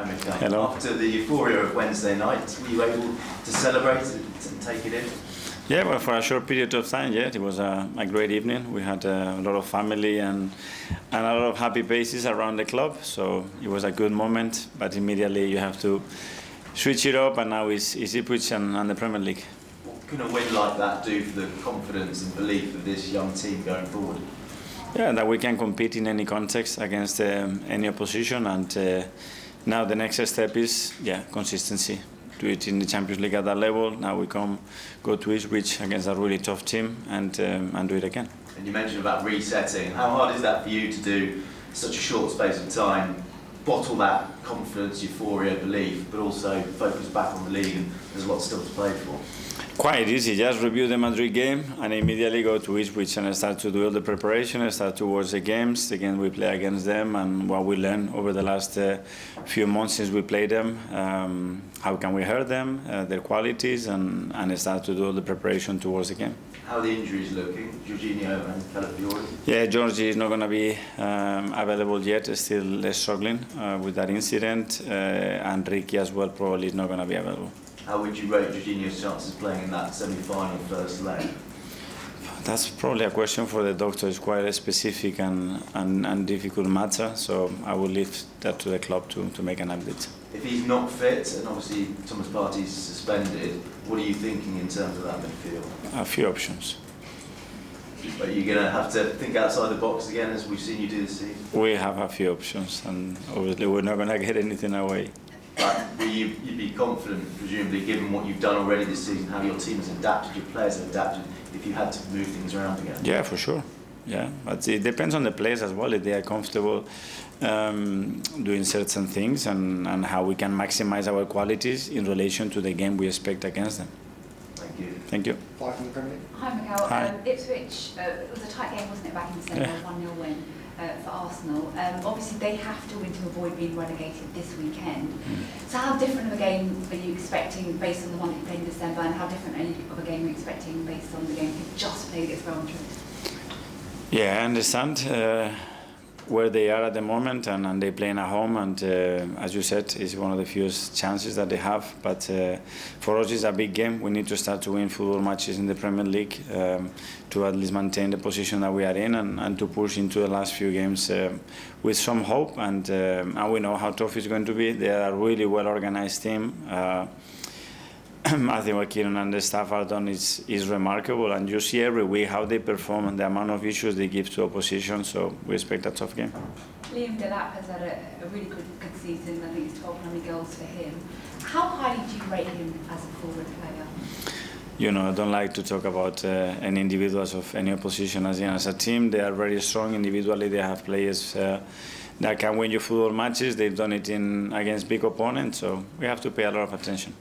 Mikel. Hello. After the euphoria of Wednesday night, were you able to celebrate and take it in? Yeah, well, for a short period of time, yeah, it was a great evening. We had a lot of family and a lot of happy faces around the club, so it was a good moment, but immediately you have to switch it up, and now it's Ipswich and the Premier League. What can a win like that do for the confidence and belief of this young team going forward? Yeah, that we can compete in any context against any opposition, and now the next step is consistency. Do it in the Champions League at that level. Now we go to Ipswich against a really tough team and do it again. And you mentioned about resetting. How hard is that for you to do such a short space of time, bottle that confidence, euphoria, belief, but also focus back on the league, and there's lots still to play for? Quite easy. Just review the Madrid game and immediately go to Ipswich and start to do all the preparation and start to watch the games we play against them, and what we learned over the last few months since we played them. How can we hurt them, their qualities, and start to do all the preparation towards the game. How are the injuries looking, Jorginho and Calafiori? Yeah, Georgie is not going to be available yet, still struggling with that incident, and Ricky as well probably is not going to be available. How would you rate Jorginho's chances playing in that semi-final first leg? That's probably a question for the doctor. It's quite a specific and difficult matter, so I will leave that to the club to make an update. If he's not fit, and obviously Thomas Partey's suspended, what are you thinking in terms of that midfield? A few options. But you're going to have to think outside the box again, as we've seen you do this season? We have a few options, and obviously we're not going to get anything away. But you'd be confident, presumably, given what you've done already this season, how your team has adapted, your players have adapted, if you had to move things around again? Yeah, for sure. Yeah, but it depends on the players as well, if they are comfortable doing certain things, and how we can maximize our qualities in relation to the game we expect against them. Thank you. Thank you. Five from the Premier League. Hi, Mikel. Hi. Ipswich, it was a tight game, wasn't it, back in December, 1-0 win for Arsenal. Obviously, they have to win to avoid being relegated this weekend. So how different of a game are you expecting based on the one that you played in December, and how different of a game are you expecting based on the game you just played against Real Madrid? Yeah, I understand where they are at the moment, and they're playing at home, and as you said, it's one of the fewest chances that they have, but for us it's a big game. We need to start to win football matches in the Premier League to at least maintain the position that we are in, and to push into the last few games with some hope, and we know how tough it's going to be. They are a really well organized team. I think what Kieran and the staff have done is remarkable, and you see every week how they perform and the amount of issues they give to opposition, so we expect a tough game. Liam Delap has had a really good season. I think it's 12 Premier goals for him. How highly do you rate him as a forward player? You know, I don't like to talk about any individuals of any opposition. As a team, they are very strong individually. They have players that can win you football matches. They've done it against big opponents, so we have to pay a lot of attention.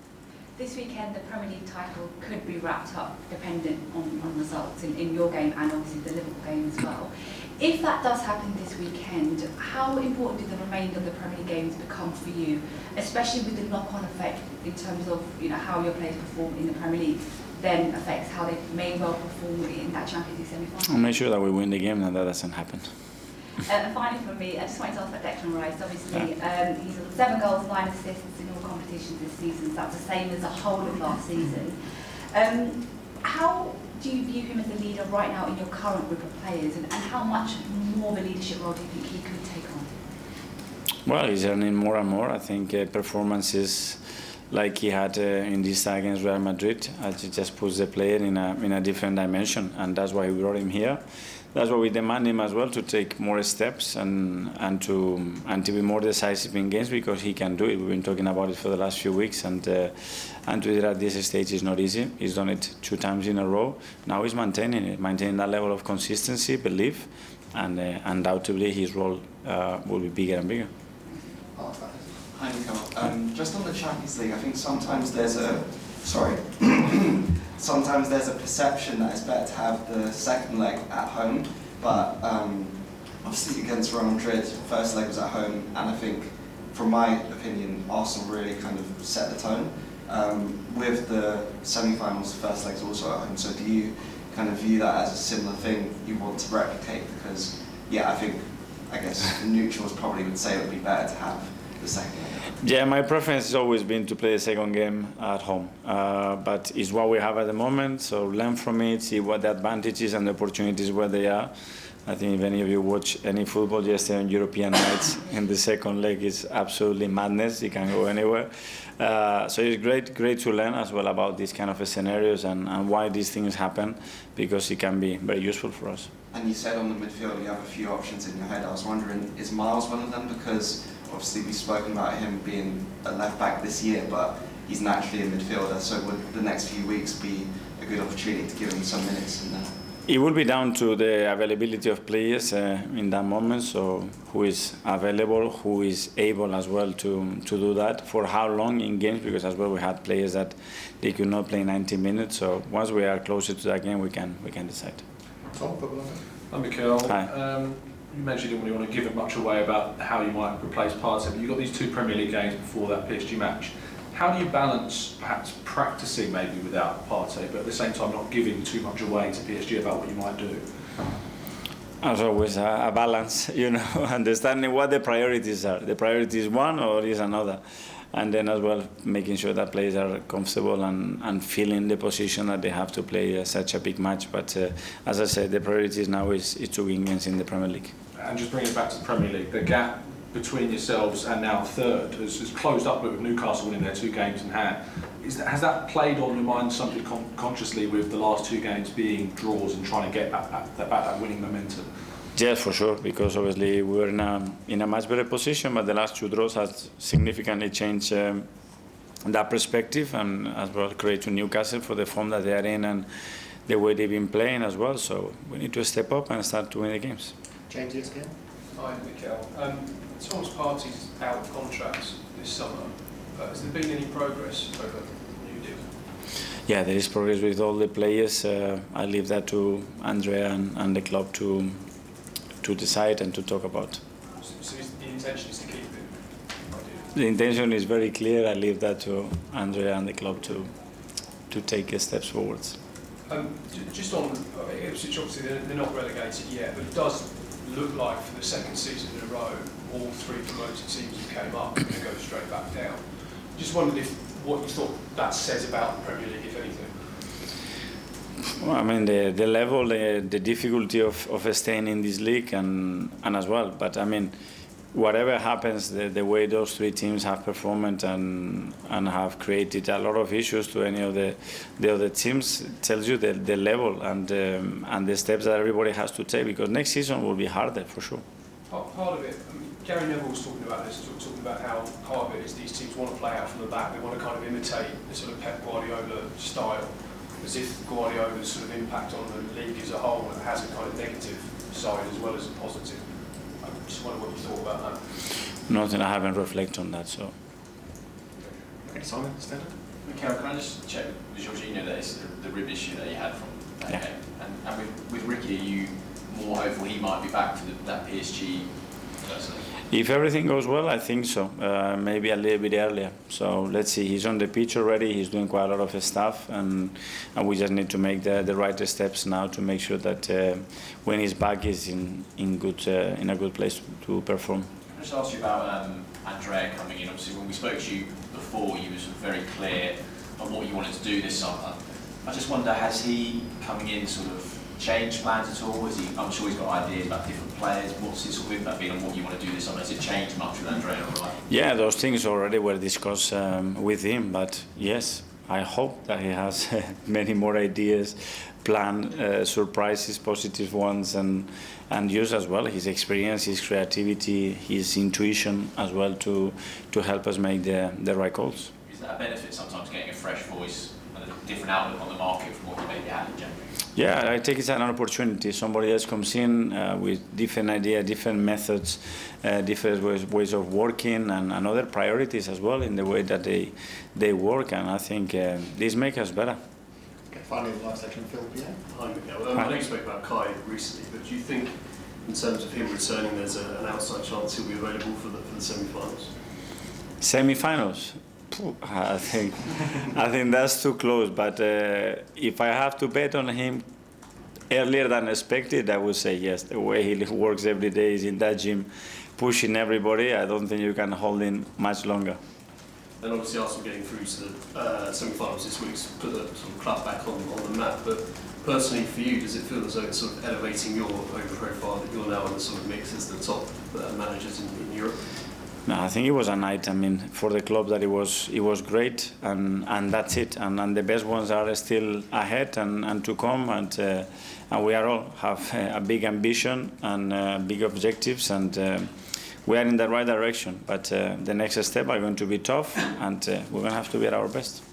This weekend, the Premier League title could be wrapped up dependent on results in your game and obviously the Liverpool game as well. If that does happen this weekend, how important do the remainder of the Premier League games become for you, especially with the knock-on effect in terms of how your players perform in the Premier League then affects how they may well perform in that Champions League semi-final? I'll make sure that we win the game and that doesn't happen. And finally for me, I just wanted to ask about Declan Rice. Obviously, he's got 7 goals, 9 assists in all competitions this season, so that's the same as the whole of last season. How do you view him as a leader right now in your current group of players, and how much more of a leadership role do you think he could take on? Well, he's earning more and more. I think performances like he had in this tie against Real Madrid, it just puts the player in a different dimension, and that's why we brought him here. That's why we demand him as well to take more steps and to be more decisive in games, because he can do it. We've been talking about it for the last few weeks, and to do it at this stage is not easy. He's done it 2 times in a row. Now he's maintaining that level of consistency, belief, and undoubtedly his role will be bigger and bigger. Hi, Mikel. Just on the Champions League, I think sometimes there's a perception that it's better to have the second leg at home, but obviously against Real Madrid, first leg was at home, and I think, from my opinion, Arsenal really kind of set the tone. With the semi-finals, the first leg's also at home, so do you kind of view that as a similar thing you want to replicate? Because, I guess the neutrals probably would say it would be better to have the second leg? Yeah, my preference has always been to play the second game at home, but it's what we have at the moment, so learn from it, see what the advantages and the opportunities where they are. I think if any of you watch any football yesterday on European nights, in the second leg is absolutely madness, you can go anywhere. So it's great to learn as well about these kind of scenarios and why these things happen, because it can be very useful for us. And you said on the midfield you have a few options in your head. I was wondering, is Miles one of them? Because obviously we've spoken about him being a left back this year, but he's naturally a midfielder, so would the next few weeks be a good opportunity to give him some minutes in there? It will be down to the availability of players in that moment, so who is available, who is able as well to do that, for how long in games, because as well we had players that they could not play 90 minutes, so once we are closer to that game we can decide. Tom, Hi Mikel. Hi. You mentioned you didn't really want to give it much away about how you might replace Partey, but you've got these two Premier League games before that PSG match. How do you balance perhaps practicing maybe without Partey, but at the same time not giving too much away to PSG about what you might do? As always, a balance, understanding what the priorities are. The priority is one or is another. And then as well, making sure that players are comfortable and feeling the position that they have to play such a big match. But as I said, the priority now is to win games in the Premier League. And just bringing it back to the Premier League, the gap between yourselves and now third has closed up with Newcastle winning their 2 games in hand. Has that played on your mind something consciously with the last 2 games being draws and trying to get that winning momentum? Yes, for sure, because obviously we were in a much better position, but the last 2 draws has significantly changed that perspective, and as well credit to Newcastle for the form that they are in and the way they've been playing as well. So we need to step up and start to win the games. James, yes, again. Hi, Mikel. Thomas Partey's out of contract this summer. Has there been any progress over the new deal? Yeah, there is progress with all the players. I leave that to Andrea and the club to decide and to talk about. So the intention is to keep him? The intention is very clear. I leave that to Andrea and the club to take steps forwards. Just on Ipswich, obviously they're not relegated yet, but it does look like for the second season in a row, all 3 promoted teams who came up are going to go straight back down. Just wondered what you thought that says about the Premier League, if anything. Well, I mean, the level, the difficulty of staying in this league and as well. But I mean, whatever happens, the way those 3 teams have performed and have created a lot of issues to any of the other teams tells you the level and the steps that everybody has to take, because next season will be harder for sure. Part of it, Gary Neville was talking about this, talking about how part of it is these teams want to play out from the back. They want to kind of imitate the sort of Pep Guardiola style, as if Guardiola's sort of impact on the league as a whole has a kind of negative side as well as a positive. I just wonder what you thought about that. Nothing, I haven't reflected on that, so. Okay, Simon, stand up. Mikel, can I just check with Jorginho that it's the rib issue that you had from that game? And with Ricky, are you more hopeful he might be back for that PSG personally? If everything goes well, I think so. Maybe a little bit earlier. So let's see. He's on the pitch already. He's doing quite a lot of stuff, and we just need to make the right steps now to make sure that when he's back, he's in a good place to perform. Can I just ask you about Andrea coming in? Obviously, when we spoke to you before, you were sort of very clear on what you wanted to do this summer. I just wonder, has he coming in sort of changed plans at all? I'm sure he's got ideas about different players. What's his sort of impact been on what you want to do this summer? Has it changed much with Andrea? Right? Yeah, those things already were discussed with him, but yes, I hope that he has many more ideas, planned, surprises, positive ones, and use as well his experience, his creativity, his intuition as well to help us make the right calls. Is that a benefit sometimes, getting a fresh voice and a different outlook on the market from what you maybe had in January? Yeah, I take it as an opportunity. Somebody else comes in with different ideas, different methods, different ways of working, and other priorities as well in the way that they work. And I think this makes us better. Okay, finally, the last section, Phil. Yeah. Hi, Mikel. I know you spoke about Kai recently, but do you think, in terms of him returning, there's an outside chance he'll be available for the semi-finals? Semi-finals? I think that's too close, but if I have to bet on him earlier than expected, I would say yes. The way he works every day is in that gym pushing everybody, I don't think you can hold in much longer. And obviously Arsenal getting through to the semi-finals this week's put the sort of club back on the map. But personally for you, does it feel as though it's sort of elevating your own profile that you're now in the sort of mix as the top managers in Europe? No, I think it was a night. I mean, for the club that it was great, and that's it. And the best ones are still ahead and to come. And we are all have a big ambition and big objectives, and we are in the right direction. But the next step are going to be tough, and we're going to have to be at our best.